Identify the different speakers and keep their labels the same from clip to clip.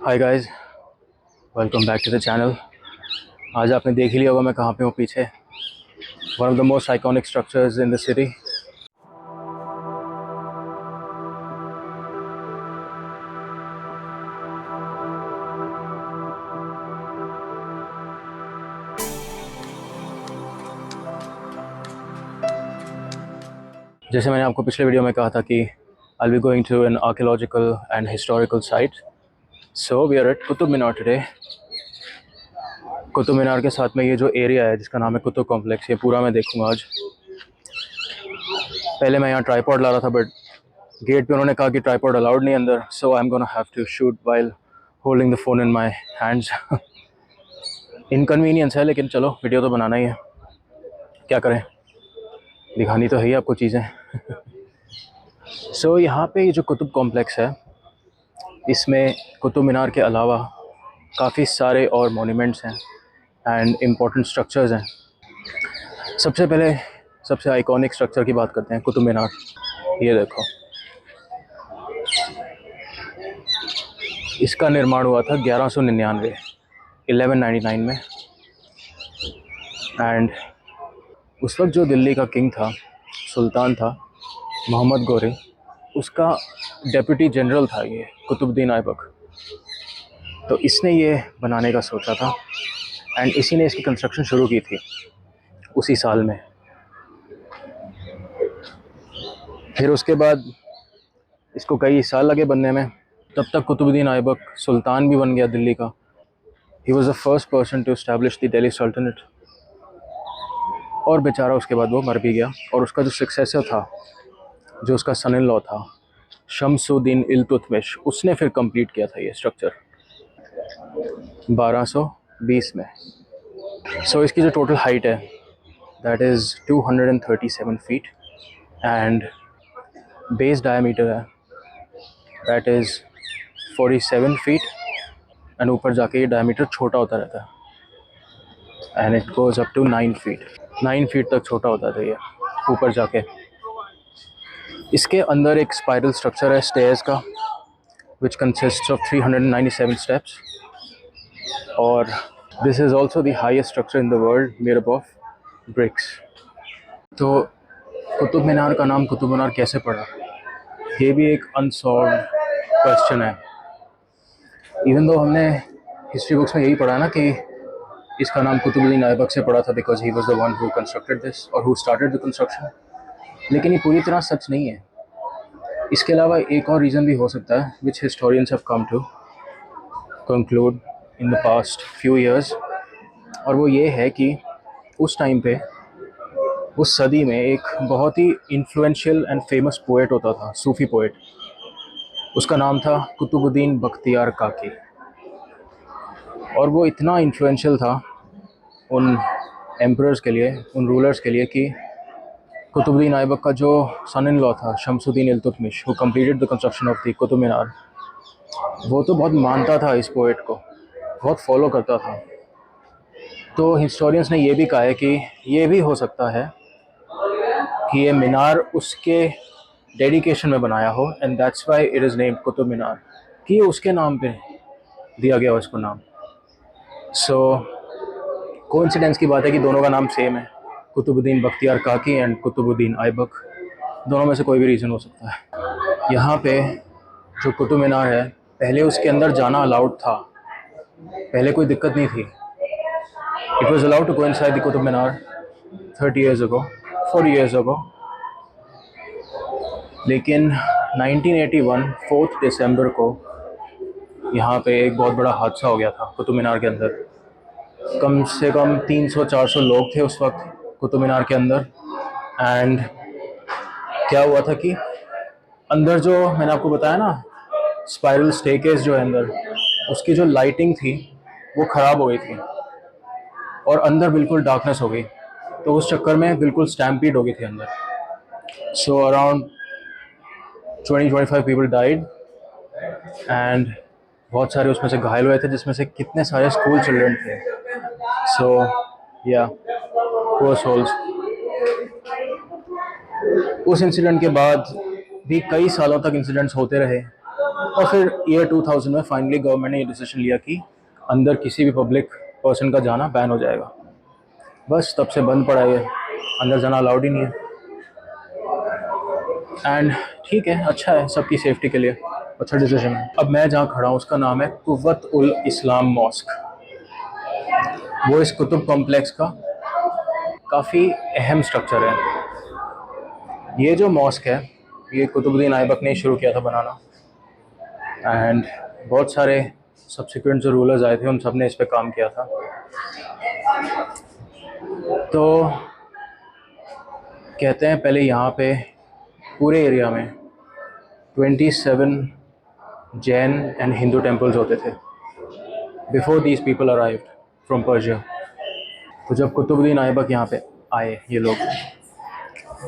Speaker 1: Hi guys, welcome back to the channel. आज आपने देख ही लिया होगा मैं कहाँ पे हूँ। पीछे one of the most iconic structures in the city. जैसे मैंने आपको पिछले वीडियो में कहा था कि I will be going to an archaeological and historical site. So we are at Qutub Minar today. Qutub Minar के साथ में ये जो एरिया है जिसका नाम है कुतुब कॉम्प्लेक्स, ये पूरा मैं देखूंगा आज। पहले मैं यहाँ ट्राईपॉड ला रहा था बट गेट पे उन्होंने कहा कि ट्राईपॉड अलाउड नहीं अंदर, so I am gonna have to shoot while holding the phone in my hands. Inconvenience है लेकिन चलो वीडियो तो बनाना ही है, क्या करें, दिखानी तो है ही आपको चीज़ें। सो यहाँ पे ये जो कुतुब कॉम्प्लेक्स है इसमें कुतुब मीनार के अलावा काफ़ी सारे और मॉन्यूमेंट्स हैं एंड इम्पोर्टेंट स्ट्रक्चर्स हैं। सबसे पहले सबसे आइकॉनिक स्ट्रक्चर की बात करते हैं, कुतुब मीनार। ये देखो, इसका निर्माण हुआ था 1199 1199 में। एंड उस वक्त जो दिल्ली का किंग था, सुल्तान था, मोहम्मद गोरी, उसका डेप्यूटी जनरल था ये कुतुबुद्दीन ऐबक। तो इसने ये बनाने का सोचा था एंड इसी ने इसकी कंस्ट्रक्शन शुरू की थी उसी साल में। फिर उसके बाद इसको कई साल लगे बनने में। तब तक कुतुबुद्दीन ऐबक सुल्तान भी बन गया दिल्ली का। He was the first person to establish the Delhi sultanate. और बेचारा उसके बाद वो मर भी गया और उसका जो सक्सेसर था, जो उसका सन इन लॉ था, शम्सुद्दीन इल्तुतमिश, उसने फिर कंप्लीट किया था ये स्ट्रक्चर 1220 में। सो इसकी जो टोटल हाइट है that is 237 feet and base diameter है दैट इज़ 47 फीट एंड ऊपर जाके ये डायमीटर छोटा होता रहता है and it goes up to 9 feet. 9 feet तक छोटा होता था ये ऊपर जाके। इसके अंदर एक स्पाइरल स्ट्रक्चर है स्टेयर्स का विच कंसिस्ट्स ऑफ 397 स्टेप्स और this is also the highest structure in the world made up of BRICS. तो कुतुब मीनार का नाम कुतुब मीनार कैसे पड़ा, ये भी एक अनसॉल्व्ड क्वेश्चन है। इवन दो हमने हिस्ट्री बुक्स में यही पढ़ा ना कि इसका नाम कुतुबुद्दीन ऐबक से पड़ा था because he was the one who constructed this और हु स्टार्टेड द कंस्ट्रक्शन, लेकिन ये पूरी तरह सच नहीं है। इसके अलावा एक और रीज़न भी हो सकता है which historians have come to conclude in the past few years, और वो ये है कि उस टाइम पे, उस सदी में एक बहुत ही इन्फ्लुएंशियल एंड फेमस पोएट होता था, सूफ़ी पोएट। उसका नाम था कुतुबुद्दीन बख्तियार काकी। और वो इतना इन्फ्लुएंशियल था उन एम्परर्स के लिए, उन रूलर्स के लिए, कि कुतुबुद्दीन ऐबक का जो सन इन लॉ था Shamsuddin Iltutmish, who completed the construction of the Qutub Minar, वो तो बहुत मानता था इस पोएट को, बहुत फॉलो करता था। तो हिस्टोरियंस ने ये भी कहा है कि ये भी हो सकता है कि ये मीनार उसके डेडिकेशन में बनाया हो and that's why it is named Qutub Minar, कि ये उसके नाम पे दिया गया हो इसको नाम। सो कोइंसिडेंस की बात है कि दोनों का नाम सेम है, कुतुबुद्दीन बख्तियार काकी एंड कुतुबुद्दीन ऐबक। दोनों में से कोई भी रीज़न हो सकता है। यहाँ पे जो कुतुब मीनार है, पहले उसके अंदर जाना अलाउड था, पहले कोई दिक्कत नहीं थी। It was allowed to go inside the Qutub Minar 30 years ago, 40 years ago। लेकिन 1981 4 दिसंबर को यहाँ पे एक बहुत बड़ा हादसा हो गया था कुतुब मीनार के अंदर। कम से कम 300-400 लोग थे उस वक्त कुतुब मीनार के अंदर। एंड क्या हुआ था कि अंदर जो मैंने आपको बताया ना स्पाइरल स्टेयरकेस जो है अंदर, उसकी जो लाइटिंग थी वो ख़राब हो गई थी और अंदर बिल्कुल डार्कनेस हो गई। तो उस चक्कर में बिल्कुल स्टैम्पीड हो गई थी अंदर। So around 20-25 people died and बहुत सारे उसमें से घायल हुए थे, जिसमें से कितने सारे स्कूल चिल्ड्रन थे। सो या पुअर सोल्स। उस इंसिडेंट के बाद भी कई सालों तक इंसिडेंट्स होते रहे और फिर ईयर 2000 में फाइनली गवर्नमेंट ने ये डिसीजन लिया कि अंदर किसी भी पब्लिक पर्सन का जाना बैन हो जाएगा। बस तब से बंद पड़ा है, अंदर जाना अलाउड ही नहीं है। एंड ठीक है, अच्छा है, सबकी सेफ्टी के लिए अच्छा डिसीजन है। अब मैं जहाँ खड़ा हूँ उसका नाम है कुव्वत उल इस्लाम मॉस्क। वो इस कुतुब कॉम्प्लेक्स का काफ़ी अहम स्ट्रक्चर है। ये जो मॉस्क है ये कुतुबुद्दीन ऐबक ने शुरू किया था बनाना, एंड बहुत सारे सब्सिक्वेंट जो रूलर्स आए थे उन सब ने इस पर काम किया था। तो कहते हैं पहले यहाँ पे पूरे एरिया में 27 जैन एंड हिंदू टेम्पल्स होते थे before these people arrived from Persia. तो जब कुतुबुद्दीन ऐबक यहाँ पे आए ये लोग,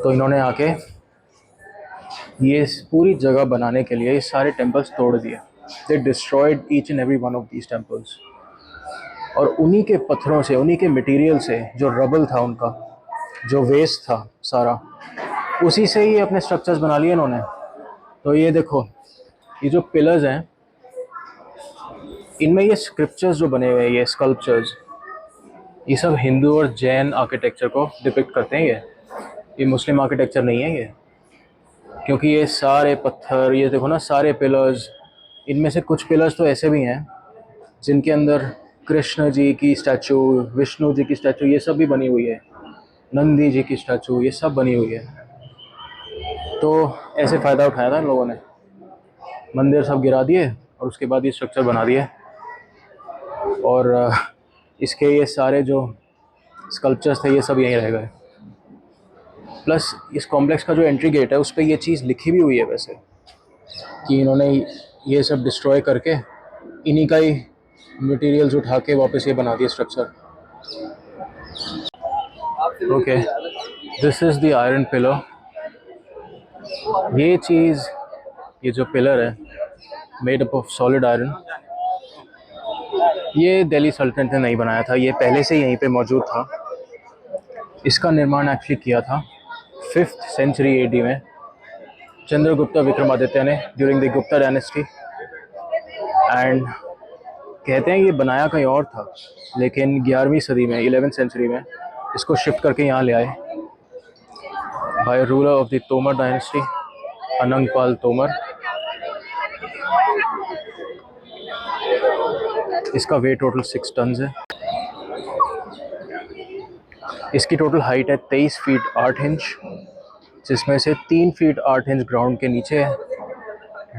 Speaker 1: तो इन्होंने आके ये पूरी जगह बनाने के लिए ये सारे टेम्पल्स तोड़ दिए। They destroyed each and every one of these temples, और उन्हीं के पत्थरों से, उन्हीं के मटेरियल से, जो रबल था उनका, जो वेस्ट था सारा, उसी से ही अपने स्ट्रक्चर्स बना लिए इन्होंने। तो ये देखो, ये जो पिलर्स हैं इनमें ये स्क्रिप्चर्स जो बने हुए हैं, ये स्कल्पचर्स, ये सब हिंदू और जैन आर्किटेक्चर को डिपिक्ट करते हैं। ये मुस्लिम आर्किटेक्चर नहीं है ये, क्योंकि ये सारे पत्थर, ये देखो ना सारे पिलर्स, इनमें से कुछ पिलर्स तो ऐसे भी हैं जिनके अंदर कृष्ण जी की स्टैचू, विष्णु जी की स्टैचू, ये सब भी बनी हुई है, नंदी जी की स्टैचू, ये सब बनी हुई है। तो ऐसे फ़ायदा उठाया था इन लोगों ने, मंदिर सब गिरा दिए और उसके बाद ये स्ट्रक्चर बना दिए। और इसके ये सारे जो स्कल्पचर्स थे ये सब यहीं रह गए। प्लस इस कॉम्प्लेक्स का जो एंट्री गेट है उस पर ये चीज़ लिखी भी हुई है वैसे, कि इन्होंने ये सब डिस्ट्रॉय करके इन्हीं का ही मटेरियल्स उठा के वापस ये बना दिया structure. Okay, this is the iron pillar. ये चीज़, ये जो पिलर है made up of solid iron, ये दिल्ली सल्तनत ने नहीं बनाया था, ये पहले से यहीं पे मौजूद था। इसका निर्माण एक्चुअली किया था 5th सेंचुरी AD में चंद्रगुप्त विक्रमादित्य ने, during the Gupta dynasty. And कहते हैं ये बनाया कहीं और था, लेकिन 11वीं सदी में, 11th सेंचुरी में इसको शिफ्ट करके यहाँ ले आए by ruler of the Tomar dynasty, Anangpal Tomar. इसका वेट टोटल 6 टन है। इसकी टोटल हाइट है 23 फीट 8 इंच, जिसमें से 3 फीट 8 इंच ग्राउंड के नीचे है,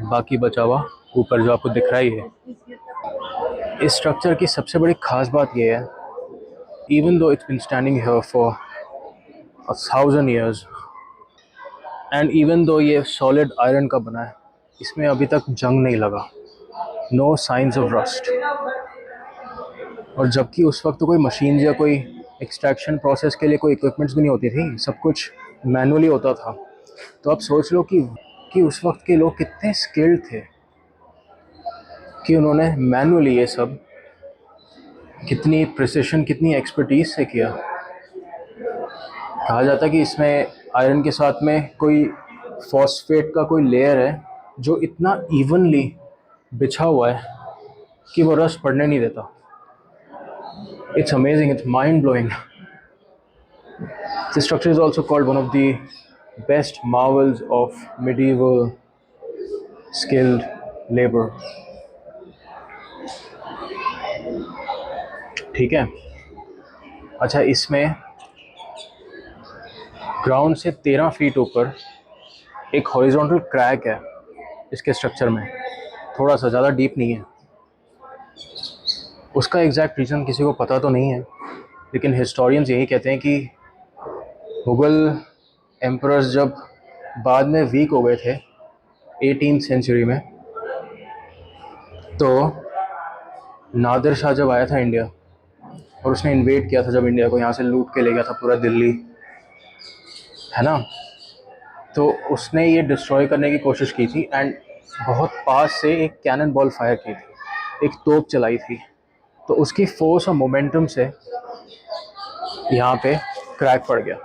Speaker 1: बाकी बचा हुआ ऊपर जो आपको दिख रहा ही है। इस स्ट्रक्चर की सबसे बड़ी खास बात यह है, even though it's been standing here for 1000 years and even though ये सॉलिड आयरन का बना है, इसमें अभी तक जंग नहीं लगा, नो साइंस ऑफ रस्ट। और जबकि उस वक्त तो कोई मशीन या कोई एक्सट्रैक्शन प्रोसेस के लिए कोई इक्विपमेंट्स भी नहीं होती थी, सब कुछ मैनुअली होता था। तो आप सोच लो कि उस वक्त के लोग कितने स्किल्ड थे कि उन्होंने मैनुअली ये सब कितनी प्रिसिशन, कितनी एक्सपर्टीज से किया। कहा जाता है कि इसमें आयरन के साथ में कोई फॉस्फेट का कोई लेयर है जो इतना इवनली बिछा हुआ है कि वो रस्ट पड़ने नहीं देता। It's amazing, it's mind blowing. This structure is also called one of the best marvels of medieval skilled labor. ठीक है, अच्छा, इसमें ग्राउंड से 13 फीट ऊपर एक हॉरिजॉन्टल क्रैक है इसके स्ट्रक्चर में, थोड़ा सा, ज़्यादा डीप नहीं है। उसका एग्जैक्ट रीज़न किसी को पता तो नहीं है, लेकिन हिस्टोरियंस यही कहते हैं कि मुग़ल एम्परर्स जब बाद में वीक हो गए थे 18th सेंचुरी में, तो नादिर शाह जब आया था इंडिया और उसने इन्वेड किया था जब इंडिया को, यहाँ से लूट के ले गया था पूरा दिल्ली, है ना, तो उसने ये डिस्ट्रॉय करने की कोशिश की थी एंड बहुत पास से एक कैनन बॉल फायर की थी, एक तोप चलाई थी। तो उसकी फोर्स और मोमेंटम से यहाँ पे क्रैक पड़ गया,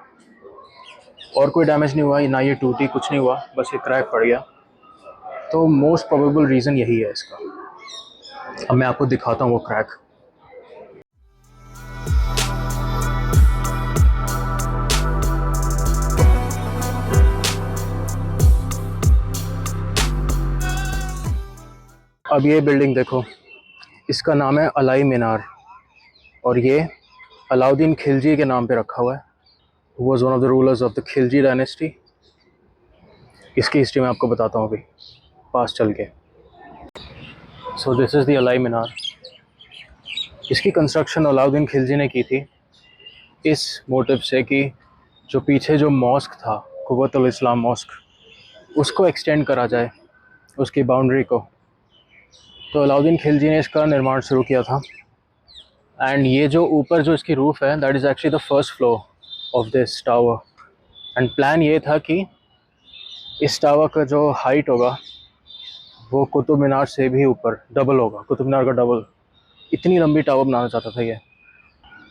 Speaker 1: और कोई डैमेज नहीं हुआ, ना ये टूटी, कुछ नहीं हुआ, बस ये क्रैक पड़ गया। तो मोस्ट प्रोबेबल रीज़न यही है इसका। अब मैं आपको दिखाता हूँ वो क्रैक। अब ये बिल्डिंग देखो, इसका नाम है अलाई मीनार और ये अलाउद्दीन खिलजी के नाम पे रखा हुआ है। Who was one of the rulers of the Khilji dynasty. इसकी हिस्ट्री मैं आपको बताता हूँ अभी पास चल के। So this is the Alai Minar. इसकी कंस्ट्रक्शन अलाउद्दीन खिलजी ने की थी इस मोटिव से कि जो पीछे जो मॉस्क था, कुव्वतुल इस्लाम मॉस्क, उसको एक्सटेंड करा जाए, उसकी बाउंड्री को। तो अलाउद्दीन खिलजी ने इसका निर्माण शुरू किया था। एंड ये जो ऊपर जो इसकी रूफ़ है, that is actually the first floor of this tower. And plan ये था कि इस टावर का जो हाइट होगा वो कुतुब मीनार से भी ऊपर डबल होगा, कुतुब मीनार का डबल। इतनी लंबी टावर बनाना चाहता था ये।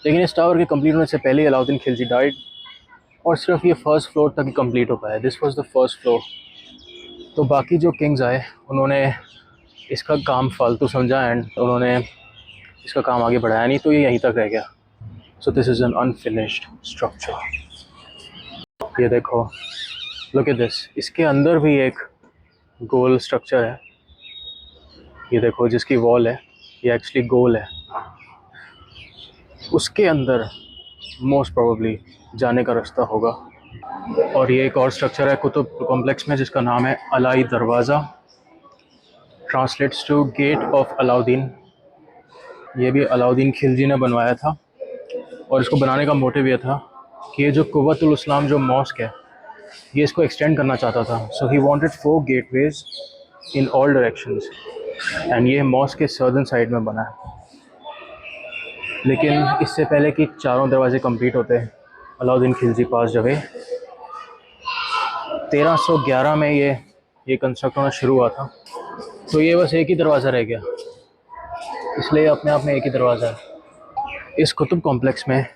Speaker 1: लेकिन इस टावर के कंप्लीट होने से पहले ही अलाउद्दीन खिलजी डाइड और सिर्फ ये फर्स्ट फ्लोर तक ही कंप्लीट हो पाया। This was the first floor. तो बाकी जो किंग्स आए उन्होंने इसका काम फालतू समझा एंड उन्होंने इसका काम आगे बढ़ाया नहीं, तो ये यहीं तक रह गया। सो this is an unfinished structure. ये देखो, लुक एट दिस। इसके अंदर भी एक गोल स्ट्रक्चर है। ये देखो, जिसकी वॉल है ये एक्चुअली गोल है। उसके अंदर मोस्ट प्रोबेबली जाने का रास्ता होगा। और ये एक और स्ट्रक्चर है कुतुब कॉम्प्लेक्स में जिसका नाम है Alai Darwaza, translates to gate of Alauddin. ये भी अलाउद्दीन खिलजी ने बनवाया था और इसको बनाने का मोटिव ये था कि ये जो कुव्वतुल इस्लाम जो मॉस्क है ये इसको एक्सटेंड करना चाहता था। So he wanted 4 gateways in all directions and ये मॉस्क के सदर्न साइड में बना है। लेकिन इससे पहले कि चारों दरवाजे कंप्लीट होते अलाउद्दीन खिलजी पास जब 1311 में ये कंस्ट्रक्ट होना शुरू हुआ था। तो ये बस एक ही दरवाज़ा रह गया, इसलिए अपने आप में एक ही दरवाज़ा है। इस कुतुब कॉम्प्लेक्स में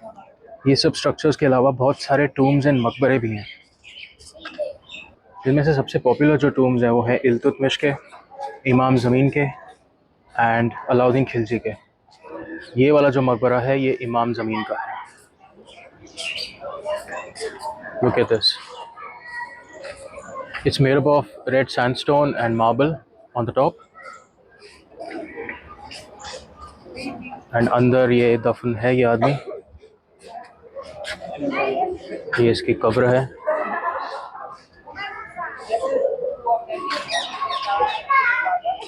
Speaker 1: ये सब स्ट्रक्चर्स के अलावा बहुत सारे टूम्स एंड मकबरे भी हैं, जिनमें से सबसे पॉपुलर जो टूम्स हैं वो है इल्तुतमिश के, इमाम ज़मीन के एंड अलाउद्दीन खिलजी के। ये वाला जो मकबरा है ये इमाम ज़मीन का है। Look at this, it's made up of red sandstone and marble on the top. And अंदर ये दफन है ये आदमी, ये इसकी कब्र है।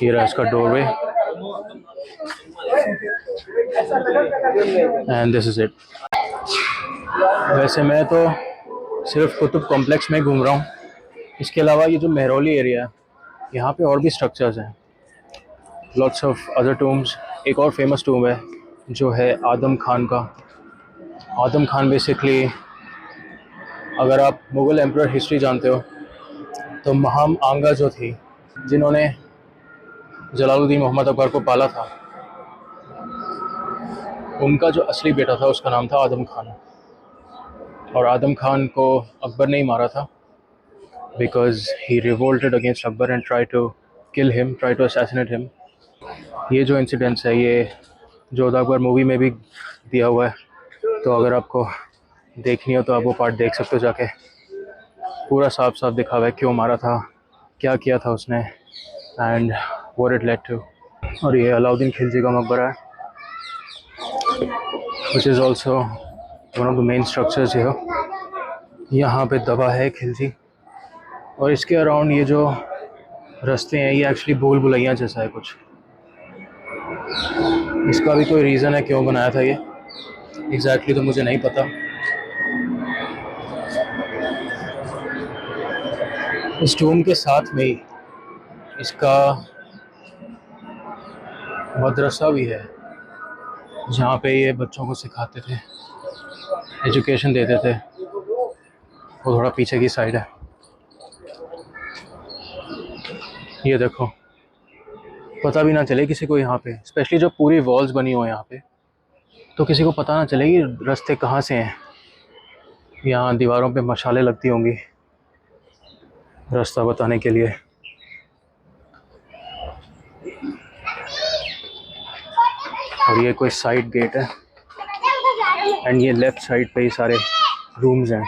Speaker 1: ये रहा इसका doorway and this is it. वैसे मैं तो सिर्फ कुतुब कॉम्प्लेक्स में घूम रहा हूँ, इसके अलावा ये जो मेहरौली एरिया है यहाँ पे और भी स्ट्रक्चर्स हैं, लॉट्स ऑफ अदर टूम्स। एक और फेमस टूम है जो है आदम खान का। आदम खान बेसिकली, अगर आप मुग़ल एम्परर हिस्ट्री जानते हो तो महाम आंगा जो थी, जिन्होंने जलालुद्दीन मोहम्मद अकबर को पाला था, उनका जो असली बेटा था उसका नाम था आदम खान। और आदम खान को अकबर ने ही मारा था because he revolted against Akbar and try to kill him, try to assassinate him. ये जो इंसिडेंट्स है ये जोधा अकबर मूवी में भी दिया हुआ है, तो अगर आपको देखनी हो तो आप वो पार्ट देख सकते हो जाके। पूरा साफ साफ दिखा हुआ है क्यों मारा था, क्या किया था उसने and what it led to. और ये अलाउद्दीन खिलजी का मकबरा है which is also one of the main structures है। यहाँ पे दबा है खिलजी। और इसके अराउंड ये जो रास्ते हैं ये एक्चुअली भूल भुलैया जैसा है कुछ। इसका भी कोई रीज़न है क्यों बनाया था ये एग्जैक्टली तो मुझे नहीं पता। इस टूम के साथ में ही इसका मदरसा भी है जहाँ पे ये बच्चों को सिखाते थे, एजुकेशन देते थे। वो थोड़ा पीछे की साइड है। ये देखो, पता भी ना चले किसी को यहाँ पे, स्पेशली जो पूरी वॉल्स बनी हो यहाँ पे, तो किसी को पता ना चले कि रास्ते कहाँ से हैं। यहाँ दीवारों पे मशालें लगती होंगी रास्ता बताने के लिए। और ये कोई साइड गेट है एंड ये लेफ़्ट साइड पे ही सारे रूम्स हैं।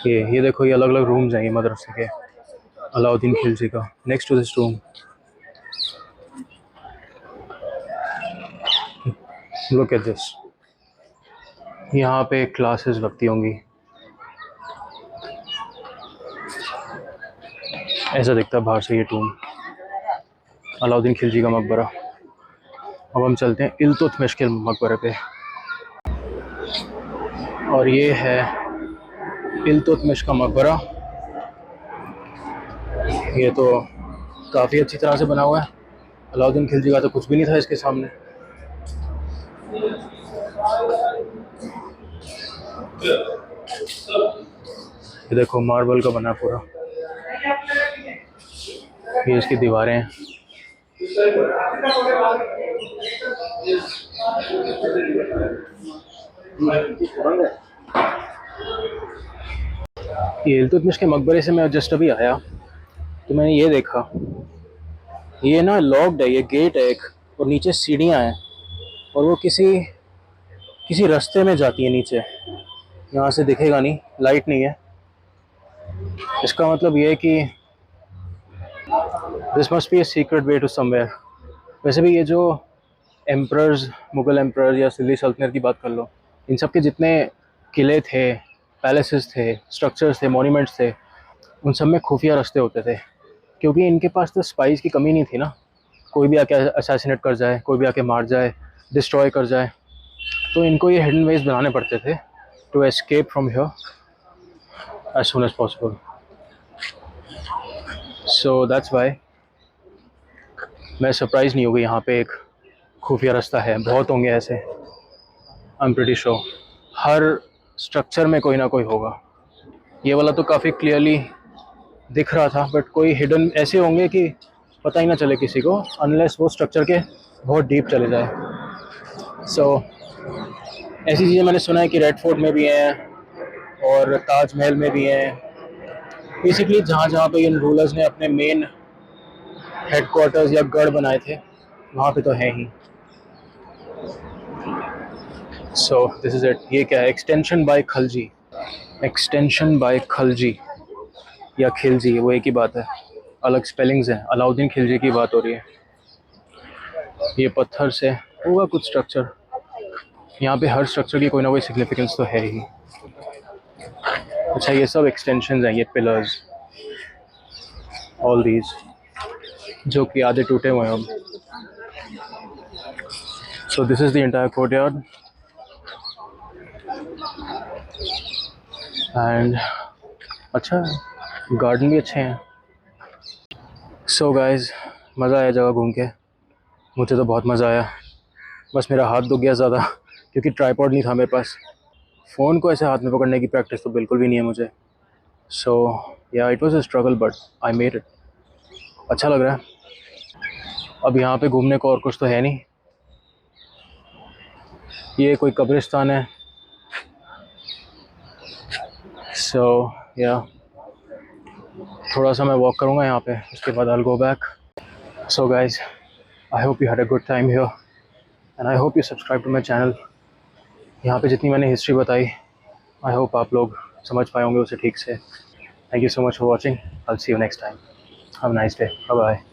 Speaker 1: ये देखो, ये अलग अलग रूम्स हैं ये मदरसे के, अलाउद्दीन खिलजी का। Next to this room look at this, यहाँ पे क्लासेस लगती होंगी। ऐसा दिखता है बाहर से ये टूम, अलाउद्दीन खिलजी का मकबरा। अब हम चलते हैं इल्तुतमिश के मकबरे पे, और ये है इल्तुतमिश का मकबरा। ये तो काफ़ी अच्छी तरह से बना हुआ है। अलाउद्दीन खिलजी का तो कुछ भी नहीं था इसके सामने। ये देखो मार्बल का बना पूरा, ये इसकी दीवारें हैं। ये इल्तुतमिश के मकबरे से मैं जस्ट अभी आया तो मैंने ये देखा, ये ना लॉक्ड है, ये गेट है एक, और नीचे सीढ़ियाँ हैं और वो किसी रास्ते में जाती है नीचे। यहाँ से दिखेगा नहीं, लाइट नहीं है। इसका मतलब ये है कि this must be a secret way to somewhere. वैसे भी ये जो एम्परर्स, मुग़ल एम्परर या दिल्ली सल्तनत की बात कर लो, इन सब के जितने किले थे, पैलेसेस थे, स्ट्रक्चर्स थे, मॉन्यूमेंट्स थे, उन सब में खुफिया रास्ते होते थे, क्योंकि इनके पास तो स्पाइस की कमी नहीं थी ना। कोई भी आके असैसिनेट कर जाए, कोई भी आके मार जाए, डिस्ट्रॉय कर जाए, तो इनको ये हिडन वेज बनाने पड़ते थे to escape from here as soon as possible. So that's why मैं सरप्राइज़ नहीं होगी, यहाँ पे एक खुफिया रास्ता है। बहुत होंगे ऐसे, I am pretty sure. Her structure में कोई ना कोई होगा। ये वाला तो काफ़ी क्लियरली दिख रहा था, बट कोई हिडन ऐसे होंगे कि पता ही ना चले किसी को, अनलेस वो स्ट्रक्चर के बहुत डीप चले जाए। सो ऐसी चीज़ें मैंने सुना है कि रेड फोर्ट में भी हैं और ताजमहल में भी हैं। बेसिकली जहाँ जहाँ पे इन रूलर्स ने अपने मेन हेडक्वार्टर्स या गढ़ बनाए थे, वहाँ पे तो है ही। So this is it. ये क्या है? Extension by Khalji, extension by Khalji या खिलजी, वो एक ही बात है, अलग स्पेलिंग्स हैं। अलाउद्दीन खिलजी की बात हो रही है। ये पत्थर से होगा कुछ स्ट्रक्चर। यहाँ पे हर स्ट्रक्चर की कोई ना कोई सिग्निफिकेंस तो है ही। अच्छा, ये सब एक्सटेंशंस हैं, ये पिलर्स, ऑल दीज, जो कि आधे टूटे हुए हैं अब। सो this is the entire courtyard and अच्छा, गार्डन भी अच्छे हैं। सो गाइस, मज़ा आया जगह घूम के, मुझे तो बहुत मज़ा आया। बस मेरा हाथ दुख गया ज़्यादा, क्योंकि ट्राइपॉड नहीं था मेरे पास। फ़ोन को ऐसे हाथ में पकड़ने की प्रैक्टिस तो बिल्कुल भी नहीं है मुझे। सो या it was a struggle but I made it. अच्छा लग रहा है। अब यहाँ पे घूमने को और कुछ तो है नहीं। ये कोई कब्रिस्तान है। सो या थोड़ा सा मैं वॉक करूँगा यहाँ पे, उसके बाद I will go back. So guys, I hope you had a good time here and I hope you subscribe to my channel. यहाँ पे जितनी मैंने हिस्ट्री बताई, आई होप आप लोग समझ पाए होंगे उसे ठीक से। Thank you so much for watching. I will see you next time. Have a nice day. Bye bye.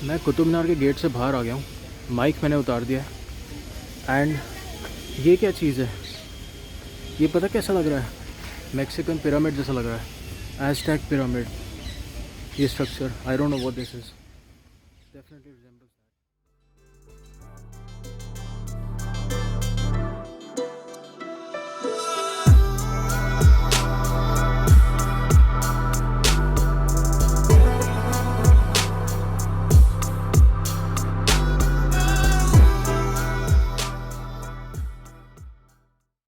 Speaker 1: मैं कुतुब मीनार के गेट से बाहर आ गया हूँ। माइक मैंने उतार दिया है एंड ये क्या चीज़ है? ये पता कैसा लग रहा है? मैक्सिकन पिरामिड जैसा लग रहा है, एज़टेक पिरामिड। ये structure, I don't know what this is. definitely resembles that.